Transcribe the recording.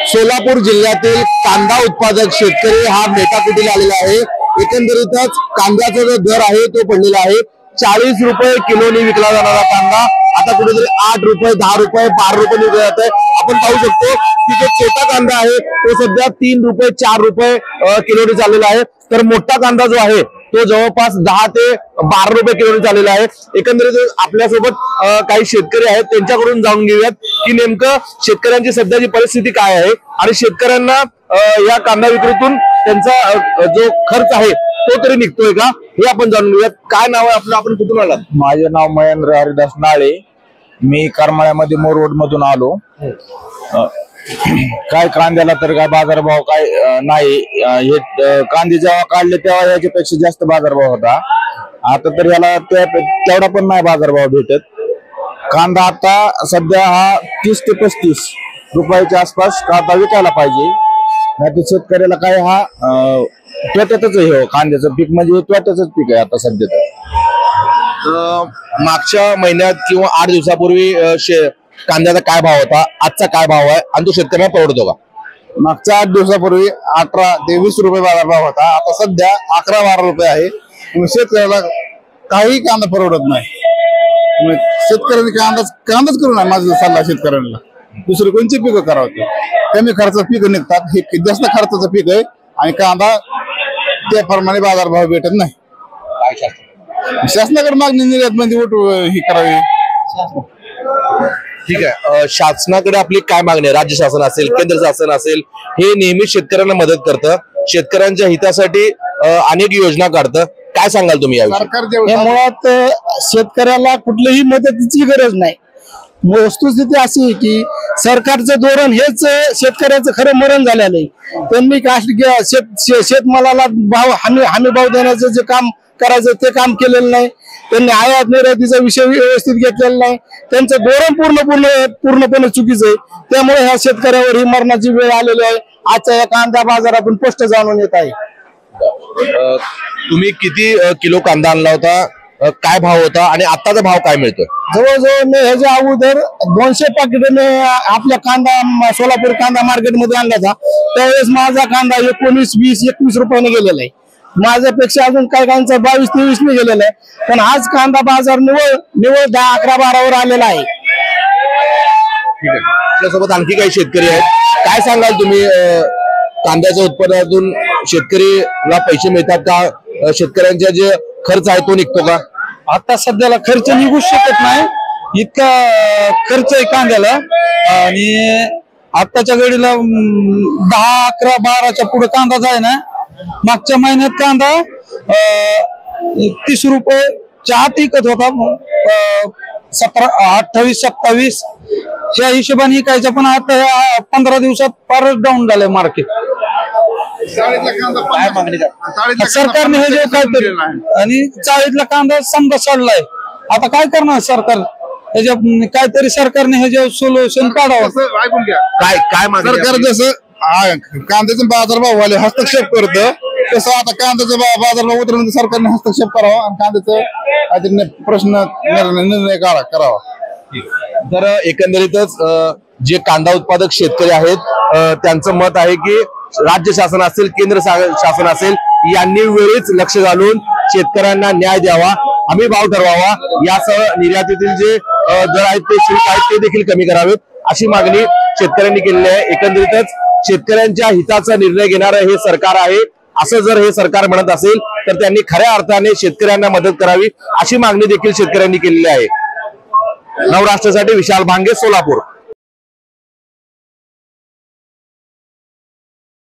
सोलापूर जिल्ह्यातील कांदा उत्पादक शेतकरी हा मेटाकुटीला आलेला आहे। एकंदरीतच कांद्याचा जो दर आहे तो पडलेला आहे। 40 रुपये किलोनी विकला जाणारा कांदा आता कुठेतरी 8 रुपये 10 रुपये 12 रुपये विकला जात आहे। आपण पाहू शकतो की जो छोटा कांदा आहे तो सध्या 3 रुपये 4 रुपये किलोनी चाललेला आहे, तर मोठा कांदा जो आहे तो जवळपास 10 ते 12 रुपये किलोनी चाललेला आहे। एकंदरीत आपल्यासोबत काही शेतकरी आहेत, त्यांच्याकडून जाणून घेऊयात की नेमकं शेतकऱ्यांची सध्याची परिस्थिती काय आहे आणि शेतकऱ्यांना या कांदा विक्रीतून त्यांचा जो खर्च आहे तो तरी निघतोय का हे आपण जाणून घेऊयात। काय नाव आहे आपलं, आपण कुठून आलात? माझे नाव महेंद्र हरिदास नाळे, मी करमाळ्यामध्ये मोर रोड मधून आलो। काय कांद्याला तर काय बाजारभाव काय नाही, हे कांदे जेव्हा काढले तेव्हा याच्यापेक्षा जास्त बाजारभाव होता, आता तर याला तेवढा पण नाही बाजारभाव भेटत। कांदा आता सध्या हा 30 ते 35 रुपयाच्या आसपास कांदा विकायला पाहिजे, नाही तर शेतकऱ्याला काय हा त्वट्यातच आहे। कांद्याचं पीक म्हणजे त्वट्याचंच पीक आहे आता सध्या। मागच्या महिन्यात किंवा 8 दिवसापूर्वी कांद्याचा काय भाव होता, आजचा काय भाव आहे आणि तो शेतकऱ्यांना परवडतो का? मागच्या 8 दिवसापूर्वी 18 ते 20 रुपये बाजारभाव होता, आता सध्या 11-12 रुपये आहे। शेतकऱ्याला काही कांदा परवडत नाही। शेतकऱ्यांनी कांदाच करू नये, माझा सल्ला शेतकऱ्यांना। दुसरी कोणची पिकं करावं, कमी खर्चाचं पिकं निघतात, हे जास्त खर्चाचं पीक आहे आणि कांदा त्याप्रमाणे बाजारभाव भेटत नाही। शासनाकडे मागणी निर्यात मध्ये ही करावी। ठीक आहे, शासनाकडे आपली काय मागणी आहे? राज्य शासन असेल, केंद्र शासन असेल, हे नेहमी शेतकऱ्यांना मदत करतं, शेतकऱ्यांच्या हितासाठी अनेक योजना काढतं, काय सांगाल तुम्ही याविषयी? मुळात शेतकऱ्याला कुठलीही मदतीची गरज नाही। वस्तुस्थिती अशी आहे की सरकारचं धोरण हेच शेतकऱ्याचं खरं मरण झालेलं आहे। त्यांनी शेतमालाला भाव हमी भाव देण्याचं जे काम करायचं ते काम केलेलं नाही, त्यांनी आयात निर्यातीचा विषय व्यवस्थित घेतलेला नाही, त्यांचं धोरण पूर्णपणे चुकीचं आहे। त्यामुळे ह्या शेतकऱ्यावर ही मरणाची वेळ आलेली आहे। आजच्या या कांदा बाजारातून स्पष्ट जाणून येत आहे। तुम्ही किती किलो कांदा आणला होता, काय भाव होता आणि आताचा भाव काय मिळतोय? जवळजवळ मी ह्याच्या अगोदर 200 पाकिट आपल्या कांदा सोलापूर कांदा मार्केटमध्ये आणला होता, त्यावेळेस माझा कांदा 19, 20, 21 रुपयाने गेलेला आहे। माझ्यापेक्षा अजून काही कांदा 22, 23 ने गेलेला आहे, पण आज कांदा बाजार निवळ 10, 11, 12 वर आलेला आहे। ठीक आहे, आपल्यासोबत आणखी काही शेतकरी आहेत, काय सांगाल तुम्ही? कांद्याच्या उत्पादनातून शेतकरीला पैसे मिळतात का? शेतकऱ्यांचा जे खर्च आहे तो निघतो का? आता सध्याला खर्च निघू शकत नाही, इतका खर्च आहे कांद्याला। आणि आताच्या घडीला 10, 11, 12च्या पुढे कांदा जाय ना। मागच्या महिन्यात कांदा 30 रुपये आत विकत होता, 28, 27 या हिशोबाने विकायचा, पण आता 15 दिवसात फारच डाऊन झालंय मार्केट। सरकारने हे जे काहीतरी आणि 40ला कांदा समजा सोडलाय, आता काय करणार सरकार? ह्याच्या काहीतरी सरकारने हे जे सोल्युशन काढावं। सरकार जसं कांद्याचा बाजारभाव वाले हस्तक्षेप करतं, तसं आता कांद्याचा बाजारभाव उतरवून सरकारने हस्तक्षेप करावा आणि कांद्याचं प्रश्न निर्णय करावा। तर एकंदरीतच जे कांदा उत्पादक शेतकरी आहेत त्यांचं मत आहे की राज्य शासन असेल, केंद्र शासन असेल, यांनी वेळीच लक्ष घालून शेतकऱ्यांना न्याय द्यावा, हमी भाव ठरवावा, यासह निर्यातीतील जे दर आहेत ते शुल्क आहेत ते देखील कमी करावेत, अशी मागणी शेतकऱ्यांनी केलेली आहे। एकंदरीतच शेतकऱ्यांच्या हिताचा निर्णय घेणारं हे सरकार आहे, असं जर हे सरकार म्हणत असेल तर त्यांनी खऱ्या अर्थाने शेतकऱ्यांना मदत करावी, अशी मागणी देखील शेतकऱ्यांनी केलेली आहे। नवराष्ट्रासाठी विशाल भांगे, सोलापूर।